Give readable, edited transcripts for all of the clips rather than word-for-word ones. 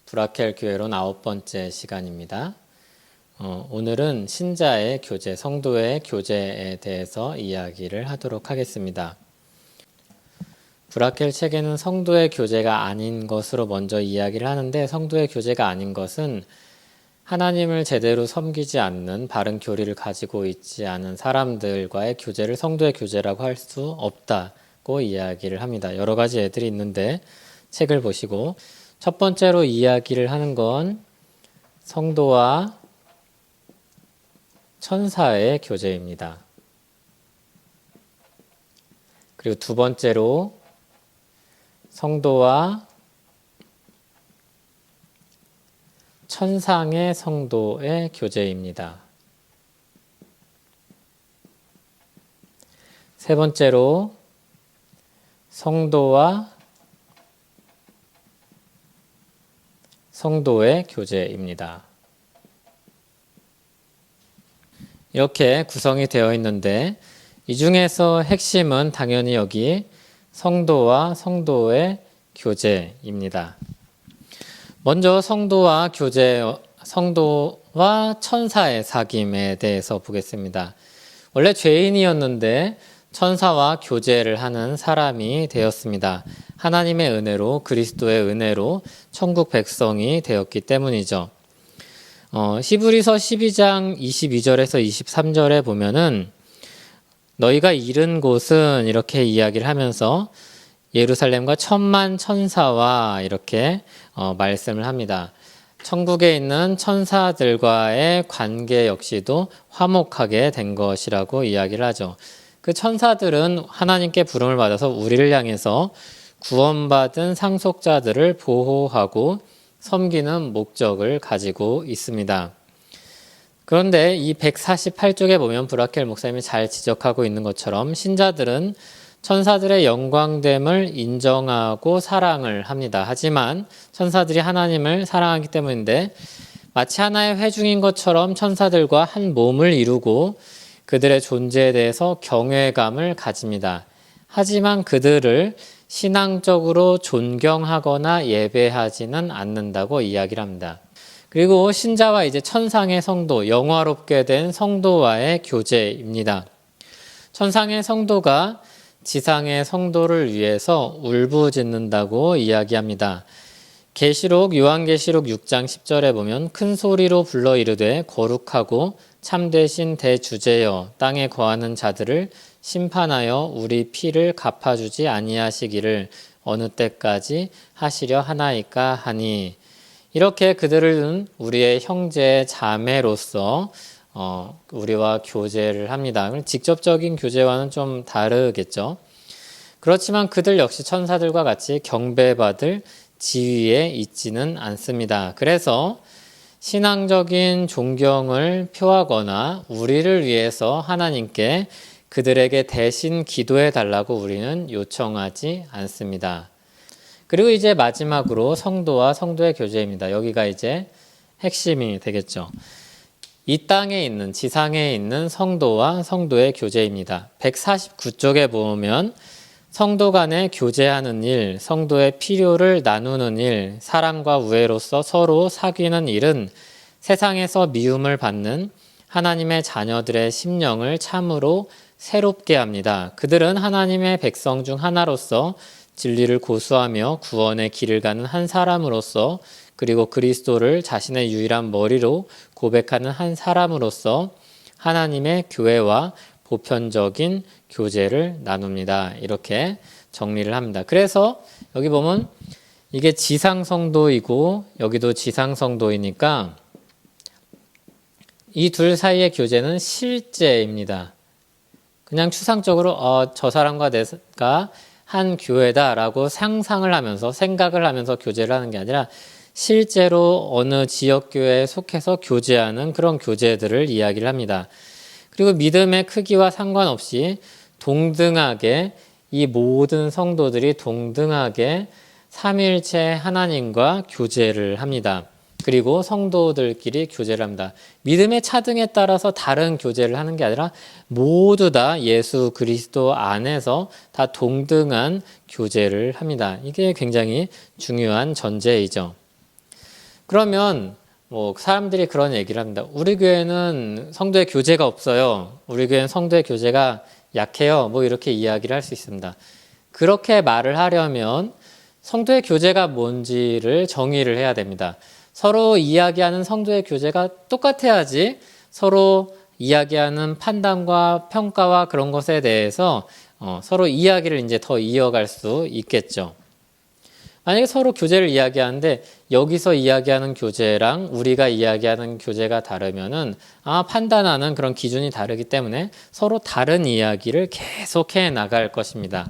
브라켈 교회론 9번째 시간입니다. 오늘은 신자의 교제, 성도의 교제에 대해서 이야기를 하도록 하겠습니다. 브라켈 책에는 성도의 교제가 아닌 것으로 먼저 이야기를 하는데, 성도의 교제가 아닌 것은 하나님을 제대로 섬기지 않는 바른 교리를 가지고 있지 않은 사람들과의 교제를 성도의 교제라고 할 수 없다고 이야기를 합니다. 여러 가지 예들이 있는데 책을 보시고, 첫 번째로 이야기를 하는 건 성도와 천사의 교제입니다. 그리고 두 번째로 성도와 천상의 성도의 교제입니다. 세 번째로 성도와 성도의 교제입니다. 이렇게 구성이 되어 있는데, 이 중에서 핵심은 당연히 여기 성도와 성도의 교제입니다. 먼저 성도와 교제, 성도와 천사의 사귐에 대해서 보겠습니다. 원래 죄인이었는데 천사와 교제를 하는 사람이 되었습니다. 하나님의 은혜로, 그리스도의 은혜로 천국 백성이 되었기 때문이죠. 히브리서 12장 22절에서 23절에 보면은 너희가 이른 곳은 이렇게 이야기를 하면서 예루살렘과 천만 천사와 이렇게 말씀을 합니다. 천국에 있는 천사들과의 관계 역시도 화목하게 된 것이라고 이야기를 하죠. 그 천사들은 하나님께 부름을 받아서 우리를 향해서 구원받은 상속자들을 보호하고 섬기는 목적을 가지고 있습니다. 그런데 이 148쪽에 보면 브라켈 목사님이 잘 지적하고 있는 것처럼 신자들은 천사들의 영광됨을 인정하고 사랑을 합니다. 하지만 천사들이 하나님을 사랑하기 때문인데, 마치 하나의 회중인 것처럼 천사들과 한 몸을 이루고 그들의 존재에 대해서 경외감을 가집니다. 하지만 그들을 신앙적으로 존경하거나 예배하지는 않는다고 이야기를 합니다. 그리고 신자와 이제 천상의 성도, 영화롭게 된 성도와의 교제입니다. 천상의 성도가 지상의 성도를 위해서 울부짖는다고 이야기합니다. 요한계시록 6장 10절에 보면 큰 소리로 불러 이르되 거룩하고 참되신 대주제여 땅에 거하는 자들을 심판하여 우리 피를 갚아주지 아니하시기를 어느 때까지 하시려 하나이까 하니, 이렇게 그들은 우리의 형제 자매로서 우리와 교제를 합니다. 직접적인 교제와는 좀 다르겠죠. 그렇지만 그들 역시 천사들과 같이 경배받을 지위에 있지는 않습니다. 그래서 신앙적인 존경을 표하거나 우리를 위해서 하나님께 그들에게 대신 기도해 달라고 우리는 요청하지 않습니다. 그리고 이제 마지막으로 성도와 성도의 교제입니다. 여기가 이제 핵심이 되겠죠. 이 땅에 있는, 지상에 있는 성도와 성도의 교제입니다. 149쪽에 보면 성도 간에 교제하는 일, 성도의 필요를 나누는 일, 사랑과 우애로서 서로 사귀는 일은 세상에서 미움을 받는 하나님의 자녀들의 심령을 참으로 새롭게 합니다. 그들은 하나님의 백성 중 하나로서 진리를 고수하며 구원의 길을 가는 한 사람으로서, 그리고 그리스도를 자신의 유일한 머리로 고백하는 한 사람으로서 하나님의 교회와 보편적인 교제를 나눕니다. 이렇게 정리를 합니다. 그래서 여기 보면 이게 지상성도이고 여기도 지상성도이니까 이 둘 사이의 교제는 실제입니다. 그냥 추상적으로 저 사람과 내가 한 교회다라고 상상을 하면서, 생각을 하면서 교제를 하는 게 아니라 실제로 어느 지역교회에 속해서 교제하는 그런 교제들을 이야기를 합니다. 그리고 믿음의 크기와 상관없이 동등하게, 이 모든 성도들이 동등하게 삼위일체 하나님과 교제를 합니다. 그리고 성도들끼리 교제를 합니다. 믿음의 차등에 따라서 다른 교제를 하는 게 아니라 모두 다 예수 그리스도 안에서 다 동등한 교제를 합니다. 이게 굉장히 중요한 전제이죠. 그러면 뭐 사람들이 그런 얘기를 합니다. 우리 교회는 성도의 교제가 없어요. 우리 교회는 성도의 교제가 약해요. 뭐 이렇게 이야기를 할 수 있습니다. 그렇게 말을 하려면 성도의 교제가 뭔지를 정의를 해야 됩니다. 서로 이야기하는 성도의 교제가 똑같아야지 서로 이야기하는 판단과 평가와 그런 것에 대해서 서로 이야기를 이제 더 이어갈 수 있겠죠. 만약에 서로 교제를 이야기하는데 여기서 이야기하는 교제랑 우리가 이야기하는 교제가 다르면은 판단하는 그런 기준이 다르기 때문에 서로 다른 이야기를 계속해 나갈 것입니다.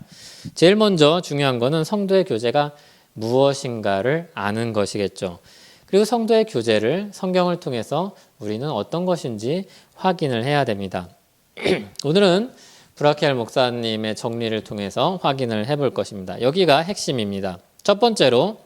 제일 먼저 중요한 거는 성도의 교제가 무엇인가를 아는 것이겠죠. 그리고 성도의 교제를 성경을 통해서 우리는 어떤 것인지 확인을 해야 됩니다. 오늘은 브라켈 목사님의 정리를 통해서 확인을 해볼 것입니다. 여기가 핵심입니다. 첫 번째로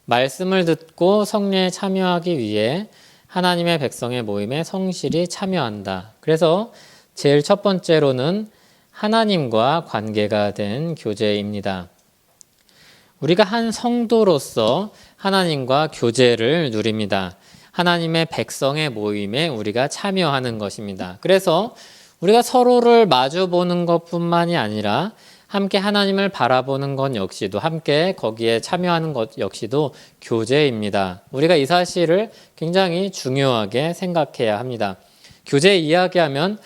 말씀을 듣고 성례에 참여하기 위해 하나님의 백성의 모임에 성실히 참여한다. 그래서 제일 첫 번째로는 하나님과 관계가 된 교제입니다. 우리가 한 성도로서 하나님과 교제를 누립니다. 하나님의 백성의 모임에 우리가 참여하는 것입니다. 그래서 우리가 서로를 마주보는 것뿐만이 아니라 함께 하나님을 바라보는 것 역시도 함께 거기에 참여하는 것 역시도 교제입니다. 우리가 이 사실을 굉장히 중요하게 생각해야 합니다. 교제 이야기하면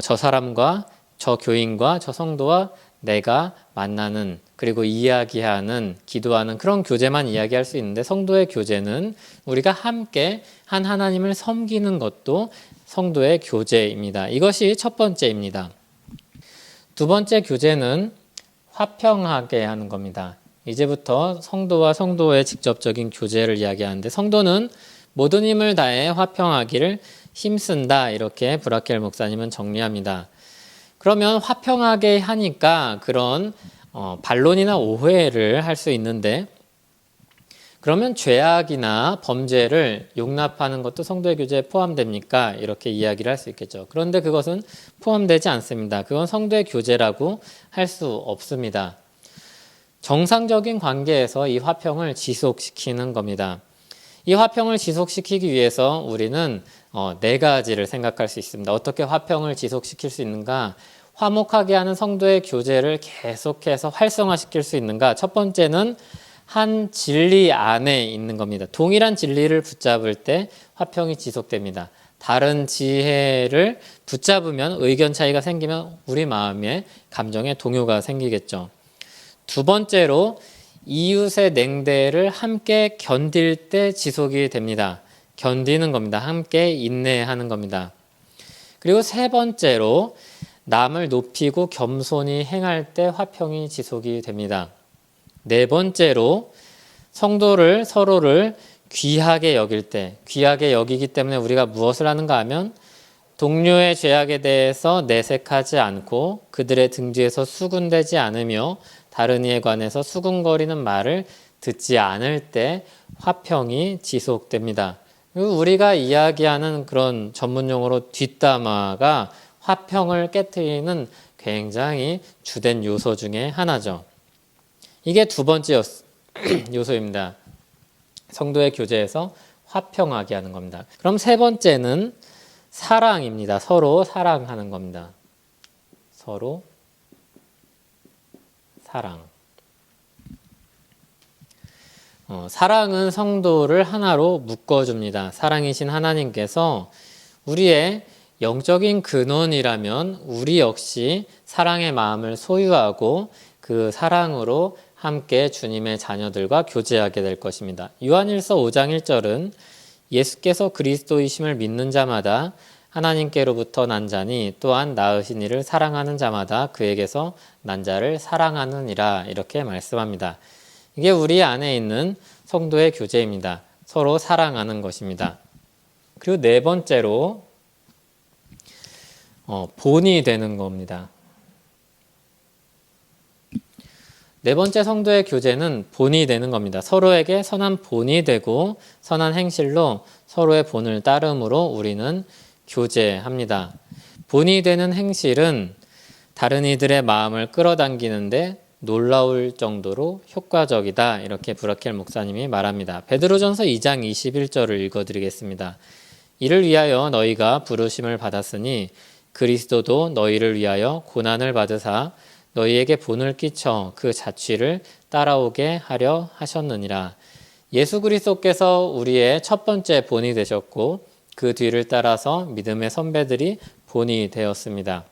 저 사람과 저 교인과 저 성도와 내가 만나는 그리고 이야기하는 기도하는 그런 교제만 이야기할 수 있는데 성도의 교제는 우리가 함께 한 하나님을 섬기는 것도 성도의 교제입니다. 이것이 첫 번째입니다. 두 번째 교제는 화평하게 하는 겁니다. 이제부터 성도와 성도의 직접적인 교제를 이야기하는데 성도는 모든 힘을 다해 화평하기를 힘쓴다 이렇게 브라켈 목사님은 정리합니다. 그러면 화평하게 하니까 그런 반론이나 오해를 할 수 있는데 그러면 죄악이나 범죄를 용납하는 것도 성도의 교제에 포함됩니까? 이렇게 이야기를 할 수 있겠죠. 그런데 그것은 포함되지 않습니다. 그건 성도의 교제라고 할 수 없습니다. 정상적인 관계에서 이 화평을 지속시키는 겁니다. 이 화평을 지속시키기 위해서 우리는 네 가지를 생각할 수 있습니다. 어떻게 화평을 지속시킬 수 있는가? 화목하게 하는 성도의 교제를 계속해서 활성화시킬 수 있는가? 첫 번째는 한 진리 안에 있는 겁니다. 동일한 진리를 붙잡을 때 화평이 지속됩니다. 다른 지혜를 붙잡으면 의견 차이가 생기면 우리 마음에 감정의 동요가 생기겠죠. 두 번째로 이웃의 냉대를 함께 견딜 때 지속이 됩니다. 견디는 겁니다. 함께 인내하는 겁니다. 그리고 세 번째로 남을 높이고 겸손히 행할 때 화평이 지속이 됩니다. 네 번째로 성도를 서로를 귀하게 여길 때, 귀하게 여기기 때문에 우리가 무엇을 하는가 하면 동료의 죄악에 대해서 내색하지 않고 그들의 등 뒤에서 수군대지 않으며 다른 이에 관해서 수군거리는 말을 듣지 않을 때 화평이 지속됩니다. 그리고 우리가 이야기하는 그런 전문용어로 뒷담화가 화평을 깨트리는 굉장히 주된 요소 중에 하나죠. 이게 두 번째 요소입니다. 성도의 교제에서 화평하게 하는 겁니다. 그럼 세 번째는 사랑입니다. 서로 사랑하는 겁니다. 서로 사랑. 사랑은 성도를 하나로 묶어줍니다. 사랑이신 하나님께서 우리의 영적인 근원이라면 우리 역시 사랑의 마음을 소유하고 그 사랑으로 함께 주님의 자녀들과 교제하게 될 것입니다. 요한일서 5장 1절은 예수께서 그리스도이심을 믿는 자마다 하나님께로부터 난 자니 또한 낳으신 이를 사랑하는 자마다 그에게서 난 자를 사랑하느니라 이렇게 말씀합니다. 이게 우리 안에 있는 성도의 교제입니다. 서로 사랑하는 것입니다. 그리고 네 번째로 본이 되는 겁니다. 네 번째 성도의 교제는 본이 되는 겁니다. 서로에게 선한 본이 되고 선한 행실로 서로의 본을 따름으로 우리는 교제합니다. 본이 되는 행실은 다른 이들의 마음을 끌어당기는데 놀라울 정도로 효과적이다. 이렇게 브라켈 목사님이 말합니다. 베드로전서 2장 21절을 읽어드리겠습니다. 이를 위하여 너희가 부르심을 받았으니 그리스도도 너희를 위하여 고난을 받으사 너희에게 본을 끼쳐 그 자취를 따라오게 하려 하셨느니라. 예수 그리스도께서 우리의 첫 번째 본이 되셨고 그 뒤를 따라서 믿음의 선배들이 본이 되었습니다.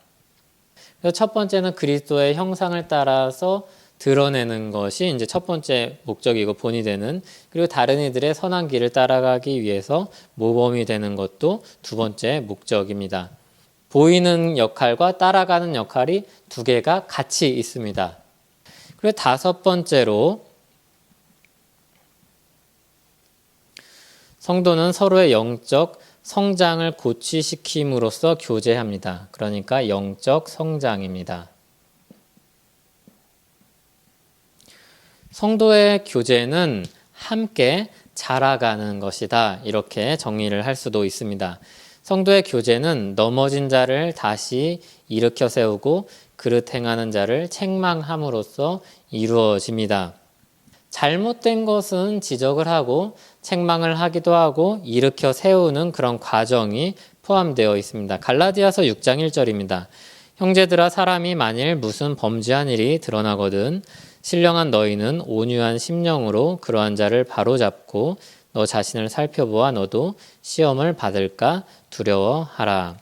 그래서 첫 번째는 그리스도의 형상을 따라서 드러내는 것이 이제 첫 번째 목적이고 본이 되는, 그리고 다른 이들의 선한 길을 따라가기 위해서 모범이 되는 것도 두 번째 목적입니다. 보이는 역할과 따라가는 역할이 두 개가 같이 있습니다. 그리고 다섯 번째로 성도는 서로의 영적 성장을 고취시킴으로써 교제합니다. 그러니까 영적 성장입니다. 성도의 교제는 함께 자라가는 것이다. 이렇게 정리를 할 수도 있습니다. 성도의 교제는 넘어진 자를 다시 일으켜 세우고 그릇 행하는 자를 책망함으로써 이루어집니다. 잘못된 것은 지적을 하고 책망을 하기도 하고 일으켜 세우는 그런 과정이 포함되어 있습니다. 갈라디아서 6장 1절입니다. 형제들아, 사람이 만일 무슨 범죄한 일이 드러나거든 신령한 너희는 온유한 심령으로 그러한 자를 바로잡고 너 자신을 살펴보아 너도 시험을 받을까 두려워하라.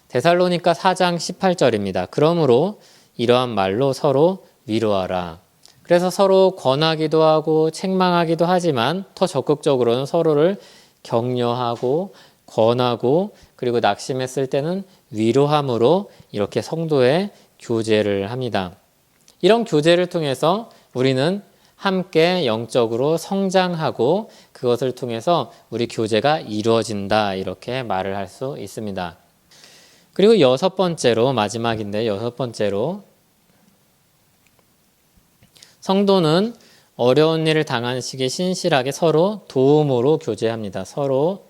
데살로니가 4장 18절입니다. 그러므로 이러한 말로 서로 위로하라. 그래서 서로 권하기도 하고 책망하기도 하지만 더 적극적으로는 서로를 격려하고 권하고 그리고 낙심했을 때는 위로함으로 이렇게 성도의 교제를 합니다. 이런 교제를 통해서 우리는 함께 영적으로 성장하고 그것을 통해서 우리 교제가 이루어진다. 이렇게 말을 할 수 있습니다. 그리고 여섯 번째로, 마지막인데 여섯 번째로, 성도는 어려운 일을 당한 시기에 신실하게 서로 도움으로 교제합니다. 서로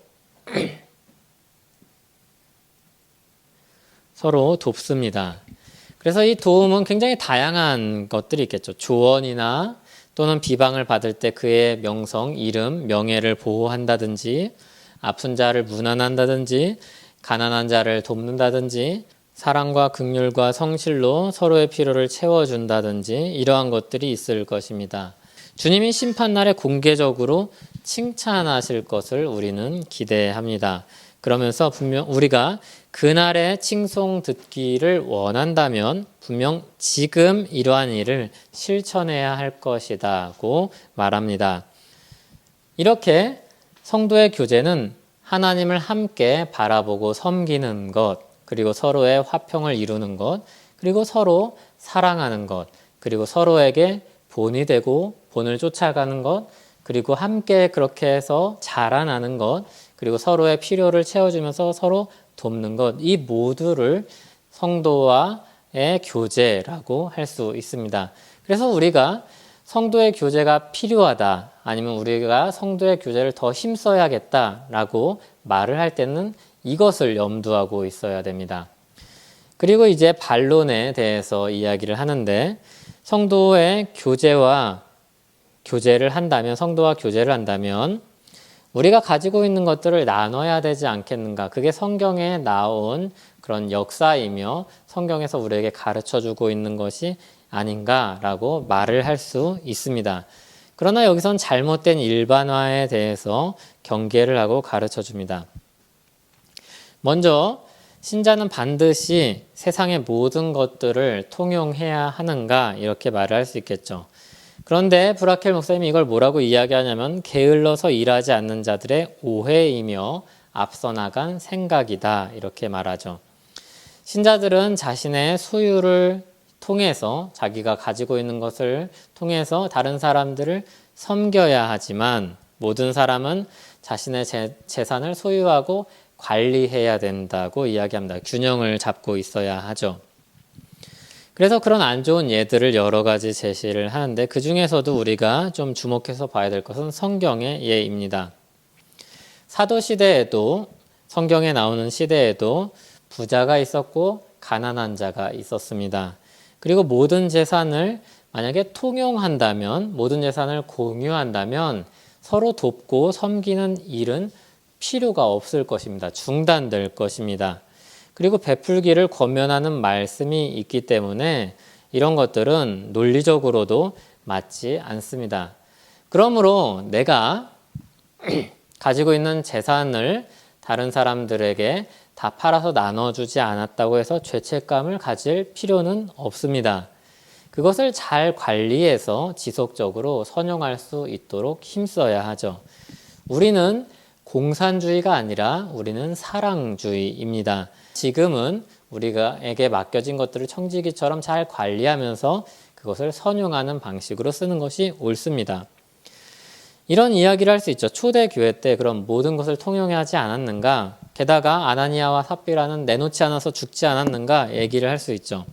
돕습니다. 그래서 이 도움은 굉장히 다양한 것들이 있겠죠. 조언이나 또는 비방을 받을 때 그의 명성, 이름, 명예를 보호한다든지, 아픈 자를 문안한다든지, 가난한 자를 돕는다든지, 사랑과 긍휼과 성실로 서로의 필요를 채워준다든지 이러한 것들이 있을 것입니다. 주님이 심판날에 공개적으로 칭찬하실 것을 우리는 기대합니다. 그러면서 분명 우리가 그날의 칭송 듣기를 원한다면 분명 지금 이러한 일을 실천해야 할 것이다고 말합니다. 이렇게 성도의 교제는 하나님을 함께 바라보고 섬기는 것, 그리고 서로의 화평을 이루는 것, 그리고 서로 사랑하는 것, 그리고 서로에게 본이 되고 본을 쫓아가는 것, 그리고 함께 그렇게 해서 자라나는 것, 그리고 서로의 필요를 채워주면서 서로 돕는 것, 이 모두를 성도와의 교제라고 할 수 있습니다. 그래서 우리가 성도의 교제가 필요하다, 아니면 우리가 성도의 교제를 더 힘써야겠다라고 말을 할 때는 이것을 염두하고 있어야 됩니다. 그리고 이제 반론에 대해서 이야기를 하는데, 성도와 교제를 한다면 우리가 가지고 있는 것들을 나눠야 되지 않겠는가? 그게 성경에 나온 그런 역사이며 성경에서 우리에게 가르쳐주고 있는 것이 아닌가라고 말을 할 수 있습니다. 그러나 여기선 잘못된 일반화에 대해서 경계를 하고 가르쳐줍니다. 먼저 신자는 반드시 세상의 모든 것들을 통용해야 하는가 이렇게 말을 할 수 있겠죠. 그런데 브라켈 목사님이 이걸 뭐라고 이야기하냐면 게을러서 일하지 않는 자들의 오해이며 앞서 나간 생각이다 이렇게 말하죠. 신자들은 자신의 소유를 통해서 자기가 가지고 있는 것을 통해서 다른 사람들을 섬겨야 하지만 모든 사람은 자신의 재산을 소유하고 관리해야 된다고 이야기합니다. 균형을 잡고 있어야 하죠. 그래서 그런 안 좋은 예들을 여러 가지 제시를 하는데 그 중에서도 우리가 좀 주목해서 봐야 될 것은 성경의 예입니다. 사도시대에도 성경에 나오는 시대에도 부자가 있었고 가난한 자가 있었습니다. 그리고 모든 재산을 만약에 통용한다면, 모든 재산을 공유한다면 서로 돕고 섬기는 일은 필요가 없을 것입니다. 중단될 것입니다. 그리고 베풀기를 권면하는 말씀이 있기 때문에 이런 것들은 논리적으로도 맞지 않습니다. 그러므로 내가 가지고 있는 재산을 다른 사람들에게 다 팔아서 나눠주지 않았다고 해서 죄책감을 가질 필요는 없습니다. 그것을 잘 관리해서 지속적으로 선용할 수 있도록 힘써야 하죠. 우리는 공산주의가 아니라 우리는 사랑주의입니다. 지금은 우리에게 맡겨진 것들을 청지기처럼 잘 관리하면서 그것을 선용하는 방식으로 쓰는 것이 옳습니다. 이런 이야기를 할 수 있죠. 초대교회 때 그럼 모든 것을 통용하지 않았는가? 게다가 아나니아와 삽비라는 내놓지 않아서 죽지 않았는가? 얘기를 할 수 있죠.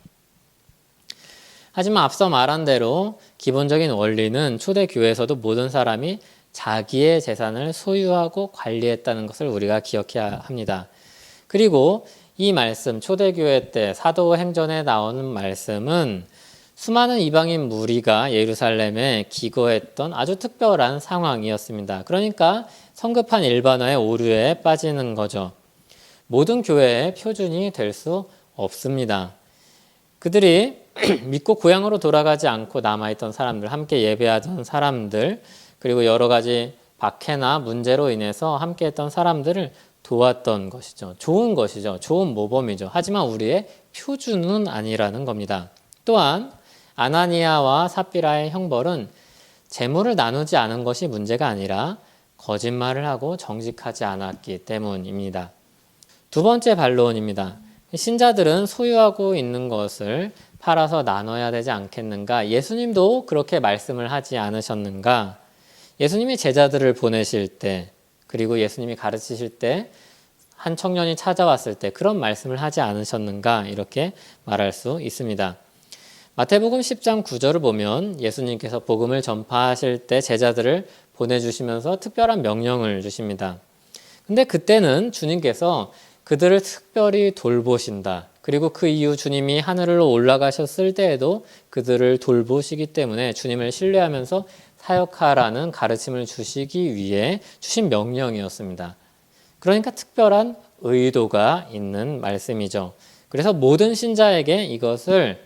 하지만 앞서 말한 대로 기본적인 원리는 초대교회에서도 모든 사람이 자기의 재산을 소유하고 관리했다는 것을 우리가 기억해야 합니다. 그리고 이 말씀, 초대교회 때 사도행전에 나오는 말씀은 수많은 이방인 무리가 예루살렘에 기거했던 아주 특별한 상황이었습니다. 그러니까 성급한 일반화의 오류에 빠지는 거죠. 모든 교회의 표준이 될 수 없습니다. 그들이 믿고 고향으로 돌아가지 않고 남아있던 사람들, 함께 예배하던 사람들, 그리고 여러 가지 박해나 문제로 인해서 함께했던 사람들을 도왔던 것이죠. 좋은 것이죠. 좋은 모범이죠. 하지만 우리의 표준은 아니라는 겁니다. 또한 아나니아와 삽비라의 형벌은 재물을 나누지 않은 것이 문제가 아니라 거짓말을 하고 정직하지 않았기 때문입니다. 두 번째 반론입니다. 신자들은 소유하고 있는 것을 팔아서 나눠야 되지 않겠는가? 예수님도 그렇게 말씀을 하지 않으셨는가? 예수님이 제자들을 보내실 때, 그리고 예수님이 가르치실 때, 한 청년이 찾아왔을 때 그런 말씀을 하지 않으셨는가? 이렇게 말할 수 있습니다. 마태복음 10장 9절을 보면 예수님께서 복음을 전파하실 때 제자들을 보내주시면서 특별한 명령을 주십니다. 근데 그때는 주님께서 그들을 특별히 돌보신다. 그리고 그 이후 주님이 하늘로 올라가셨을 때에도 그들을 돌보시기 때문에 주님을 신뢰하면서 사역하라는 가르침을 주시기 위해 주신 명령이었습니다. 그러니까 특별한 의도가 있는 말씀이죠. 그래서 모든 신자에게 이것을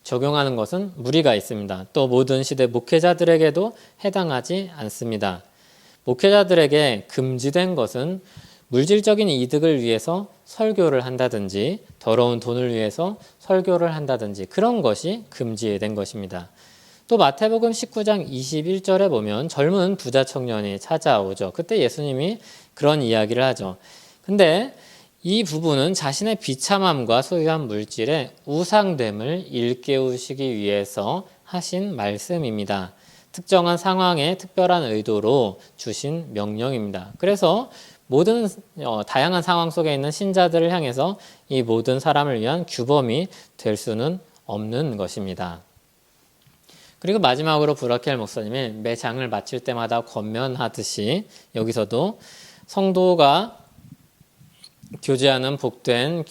적용하는 것은 무리가 있습니다. 또 모든 시대 목회자들에게도 해당하지 않습니다. 목회자들에게 금지된 것은 물질적인 이득을 위해서 설교를 한다든지 더러운 돈을 위해서 설교를 한다든지 그런 것이 금지된 것입니다. 또 마태복음 19장 21절에 보면 젊은 부자 청년이 찾아오죠. 그때 예수님이 그런 이야기를 하죠. 근데 이 부분은 자신의 비참함과 소유한 물질의 우상됨을 일깨우시기 위해서 하신 말씀입니다. 특정한 상황에 특별한 의도로 주신 명령입니다. 그래서 모든 다양한 상황 속에 있는 신자들을 향해서 이 모든 사람을 위한 규범이 될 수는 없는 것입니다. 그리고 마지막으로 브라켈 목사님이 매 장을 마칠 때마다 권면하듯이 여기서도 성도가 교제하는 복된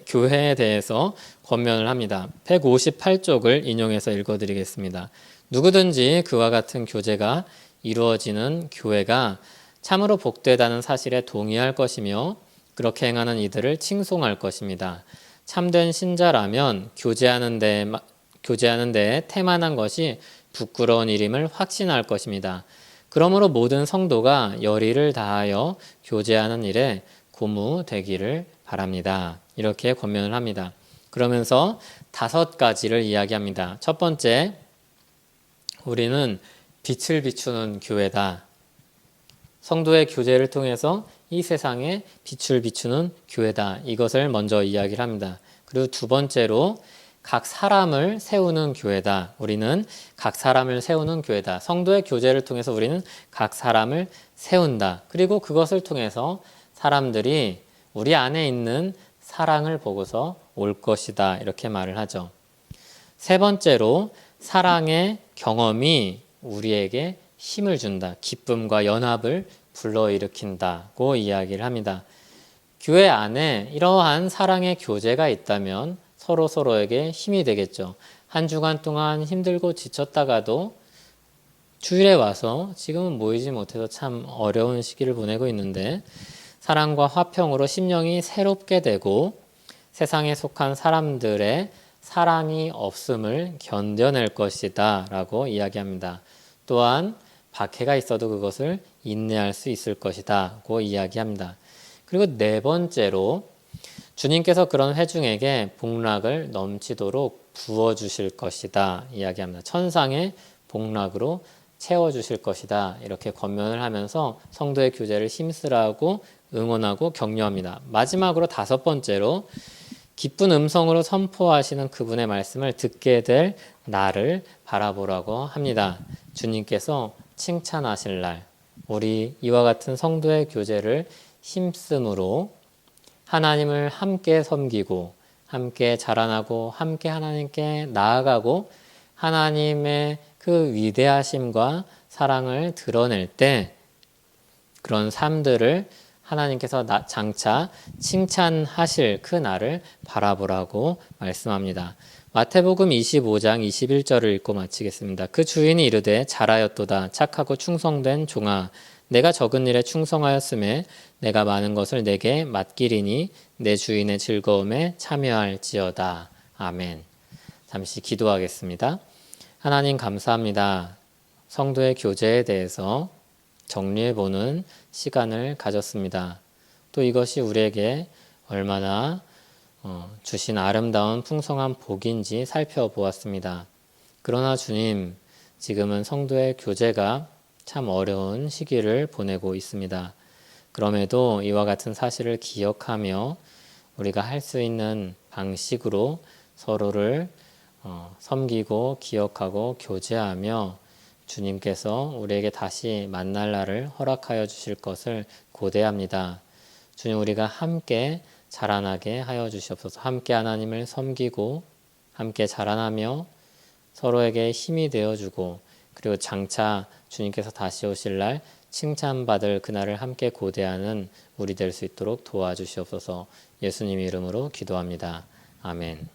교회에 대해서 권면을 합니다. 158쪽을 인용해서 읽어드리겠습니다. 누구든지 그와 같은 교제가 이루어지는 교회가 참으로 복되다는 사실에 동의할 것이며 그렇게 행하는 이들을 칭송할 것입니다. 참된 신자라면 교제하는 데 태만한 것이 부끄러운 일임을 확신할 것입니다. 그러므로 모든 성도가 열의를 다하여 교제하는 일에 고무되기를 바랍니다. 이렇게 권면을 합니다. 그러면서 5가지를 이야기합니다. 첫 번째, 우리는 빛을 비추는 교회다. 성도의 교제를 통해서 이 세상에 빛을 비추는 교회다. 이것을 먼저 이야기를 합니다. 그리고 두 번째로 각 사람을 세우는 교회다. 우리는 각 사람을 세우는 교회다. 성도의 교제를 통해서 우리는 각 사람을 세운다. 그리고 그것을 통해서 사람들이 우리 안에 있는 사랑을 보고서 올 것이다. 이렇게 말을 하죠. 세 번째로 사랑의 경험이 우리에게 힘을 준다. 기쁨과 연합을 불러일으킨다고 이야기를 합니다. 교회 안에 이러한 사랑의 교제가 있다면 서로에게 힘이 되겠죠. 한 주간 동안 힘들고 지쳤다가도 주일에 와서 지금은 모이지 못해서 참 어려운 시기를 보내고 있는데 사랑과 화평으로 심령이 새롭게 되고 세상에 속한 사람들의 사랑이 없음을 견뎌낼 것이다 라고 이야기합니다. 또한 박해가 있어도 그것을 인내할 수 있을 것이다 고 이야기합니다. 그리고 네 번째로 주님께서 그런 회중에게 복락을 넘치도록 부어주실 것이다 이야기합니다. 천상의 복락으로 채워주실 것이다 이렇게 권면을 하면서 성도의 교제를 힘쓰라고 응원하고 격려합니다. 마지막으로 다섯 번째로 기쁜 음성으로 선포하시는 그분의 말씀을 듣게 될 날을 바라보라고 합니다. 주님께서 칭찬하실 날, 우리 이와 같은 성도의 교제를 힘쓰므로 하나님을 함께 섬기고 함께 자라나고 함께 하나님께 나아가고 하나님의 그 위대하심과 사랑을 드러낼 때 그런 삶들을 하나님께서 장차 칭찬하실 그 날을 바라보라고 말씀합니다. 마태복음 25장 21절을 읽고 마치겠습니다. 그 주인이 이르되 잘하였도다 착하고 충성된 종아 내가 적은 일에 충성하였음에 내가 많은 것을 내게 맡기리니 내 주인의 즐거움에 참여할지어다. 아멘. 잠시 기도하겠습니다. 하나님 감사합니다. 성도의 교제에 대해서 정리해보는 시간을 가졌습니다. 또 이것이 우리에게 얼마나 주신 아름다운 풍성한 복인지 살펴보았습니다. 그러나 주님, 지금은 성도의 교제가 참 어려운 시기를 보내고 있습니다. 그럼에도 이와 같은 사실을 기억하며 우리가 할 수 있는 방식으로 서로를 섬기고 기억하고 교제하며 주님께서 우리에게 다시 만날 날을 허락하여 주실 것을 고대합니다. 주님, 우리가 함께 자라나게 하여 주시옵소서. 함께 하나님을 섬기고 함께 자라나며 서로에게 힘이 되어주고 그리고 장차 주님께서 다시 오실 날 칭찬받을 그날을 함께 고대하는 우리 될 수 있도록 도와주시옵소서. 예수님 이름으로 기도합니다. 아멘.